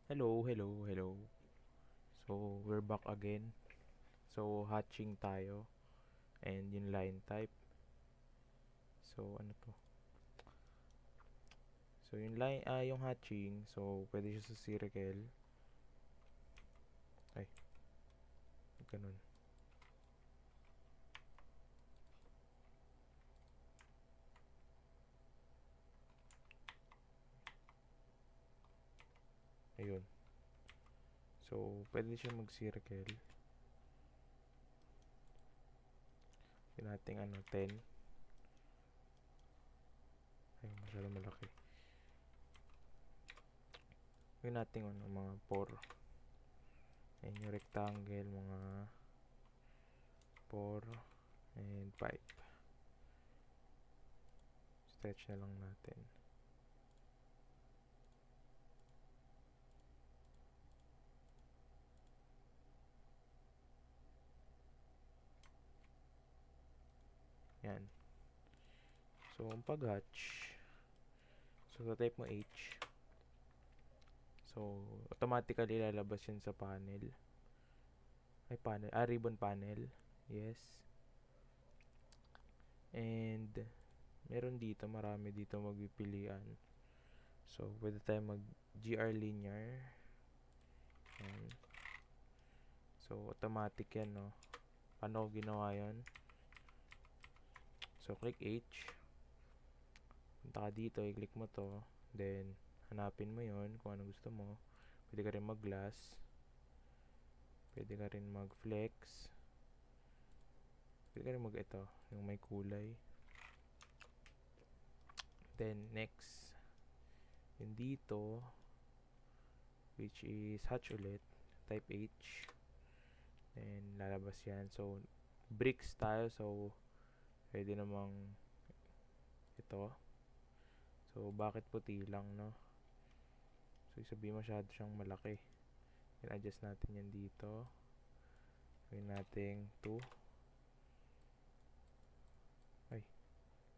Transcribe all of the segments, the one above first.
Hello, hello, hello. So, we're back again. So, hatching tayo. And yung line type. So, ano to? So, yung hatching. So, pwede siya sa circle. Ay, ganun. Ayun. So, pwede siya mag-circle. Yun natin, 10. Ay, masyado malaki. Yun natin, mga 4. Ayun yung rectangle, mga 4 and 5. Stretch na lang natin. Yan. So, ang pag-hatch, so, type mo H. So, automatically lalabas yun sa panel. Ay, panel. Ribbon panel. Yes. And, meron dito, marami dito magpipilian. So, pwede tayo mag-GR linear. Yan. So, automatic yan, no? Paano ko ginawa yan? So, click H. Punta ka dito, i-click mo to. Then, hanapin mo yon kung ano gusto mo. Pwede ka rin mag-glass. Pwede ka rin mag-flex. Pwede ka rin mag-ito, yung may kulay. Then, next. Yung dito, which is hatch ulit. Type H. Then, lalabas yan. So, bricks tayo. So, pwede namang ito. So, bakit puti lang, no? So, sabihin masyado siyang malaki. I-adjust natin yan dito. Gawin natin 2. Ay,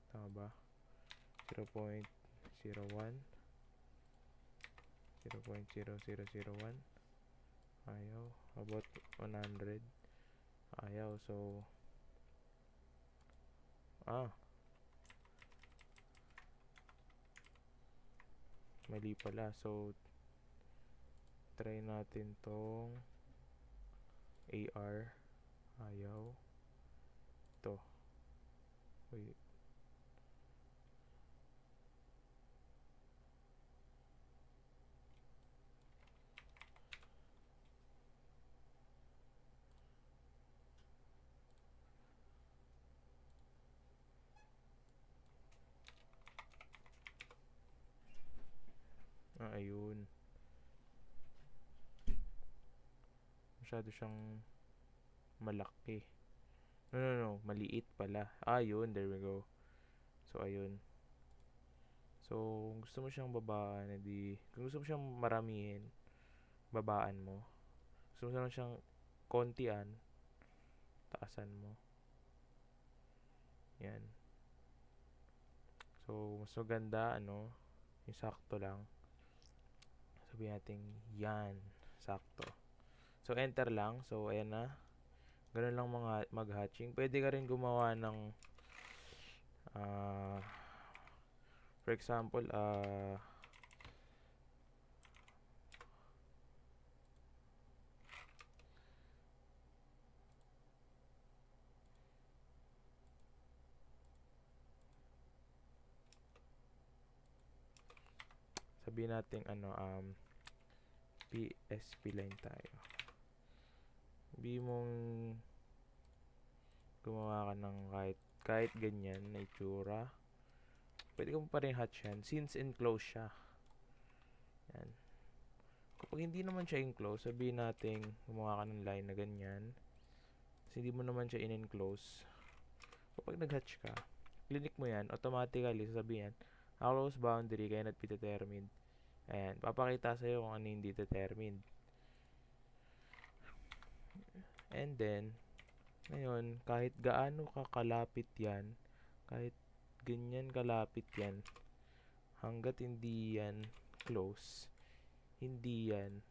tama ba? 0.01 0.0001 ayaw. About 100 ayaw. So, mali pala. So, try natin tong AR. Ayaw. Ito. Wait. Ayun. Masyado siyang malaki. No. Maliit pala. Ayun. There we go. So, ayun. So, kung gusto mo siyang babaan, edi, kung gusto mo siyang maramihin, babaan mo. Gusto mo lang siyang kontian, taasan mo. Yan. So, mas maganda, yung sakto lang. Sabihin natin, yan. Sakto. So, enter lang. So, ayan na. Ganun lang mga mag-hatching. Pwede ka rin gumawa ng, for example, sabihin natin, PSP line tayo. Sabihin mong gumawa ka ng kahit ganyan na itsura. Pwede ka pa rin hatch yan since enclosed siya. Yan. Kapag hindi naman siya enclosed, sabihin natin gumawa ka ng line na ganyan. Kasi hindi mo naman siya in-enclose. Kapag nag-hatch ka, click mo yan, automatically sasabihin, close boundary cannot be determined. Ayan, papakita sa'yo kung ano hindi determined. And then, ngayon, kahit gaano kakalapit yan, kahit ganyan kalapit yan, hanggat hindi yan close, hindi yan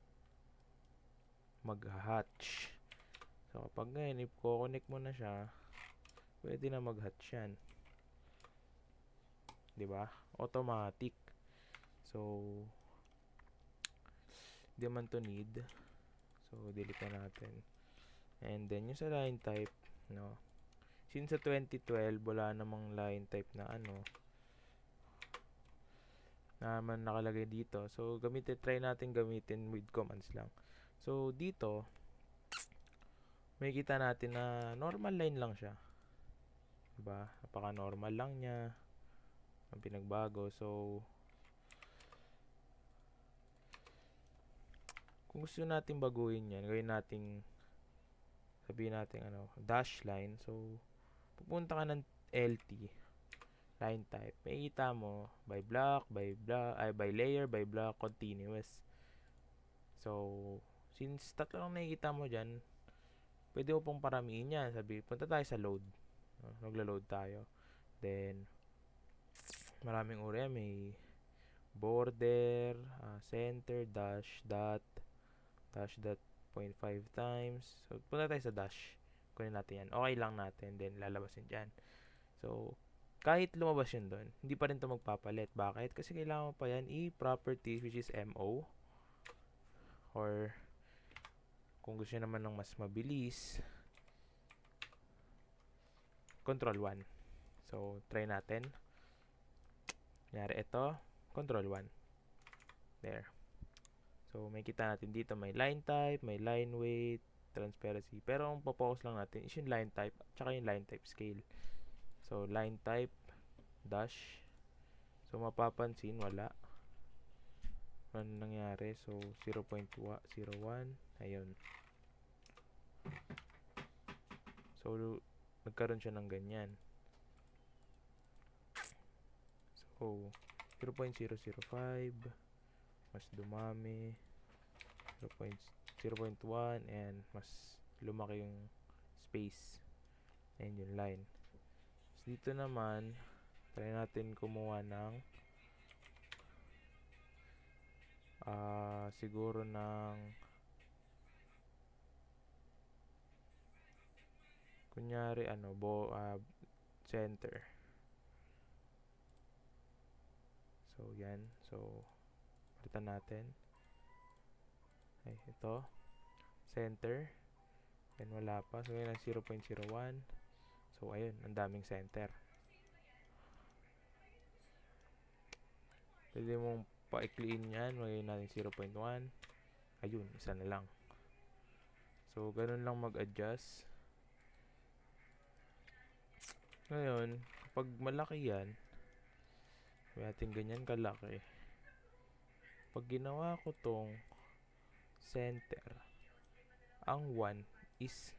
mag-hatch. So, kapag ngayon, i-connect mo na siya, pwede na mag-hatch yan. Diba? Automatic. So, di man to need. So, delete na natin. And then, yung sa line type, no? Since sa 2012, wala namang line type na naman nakalagay dito. So, try natin gamitin with commands lang. So, dito, may kita natin na normal line lang siya. Diba? Napaka-normal lang niya. Ang pinagbago. So, kung gusto natin baguhin yan, gawin natin, sabihin natin dash line. So, pupunta ka ng LT, line type. Makikita mo, by block, by layer, by block, continuous. So, since tatlo lang nakikita mo dyan, pwede mo pong paramihin yan. Sabi, punta tayo sa load. Magla-load tayo. Then, maraming uri. May border, center, dash, dot, 0.5 times. So, punta tayo sa dash. Kunin natin yan. Okay lang natin. Then, lalabasin dyan. So, kahit lumabas yun doon, hindi pa rin ito magpapalit. Bakit? Kasi kailangan mo pa yan i-properties, which is MO. Or, kung gusto naman ng mas mabilis, control 1. So, try natin. Kunyari ito, control 1. There. So, may kita natin dito, may line type, may line weight, transparency. Pero ang focus lang natin is yung line type, tsaka yung line type scale. So, line type, dash. So, mapapansin, wala. Ano nangyari? So, 0.01. Ayun. So, nagkaroon siya ng ganyan. So, 0.005. Mas dumami. 0.1 and mas lumaki yung space and yung line. So, dito naman try natin kumuha ng siguro ng kunyari center. So yan, so palitan natin. Ay, ito center. Yan, wala pa. So, yan ang 0.01. So, ayun. Ang daming center. Pwede mong paikliin yan. Magayon natin 0.1. Ayun. Isa na lang. So, ganun lang mag-adjust. Ngayon, kapag malaki yan, may ating ganyan kalaki. Pag ginawa ko tong center, ang 1 is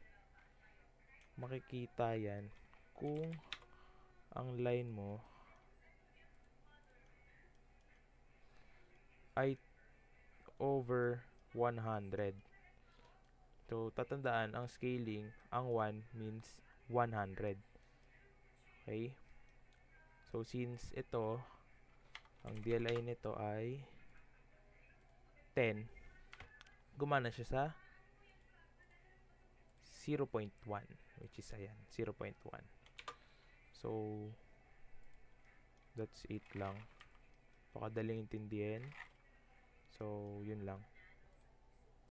makikita yan kung ang line mo ay over 100. So, tatandaan, ang scaling, ang 1 means 100. Okay? So, since ito, ang DLI nito ay 10, gumana siya sa 0.1, which is ayan, 0.1. So, that's it lang. Pakadaling intindihin. So, yun lang.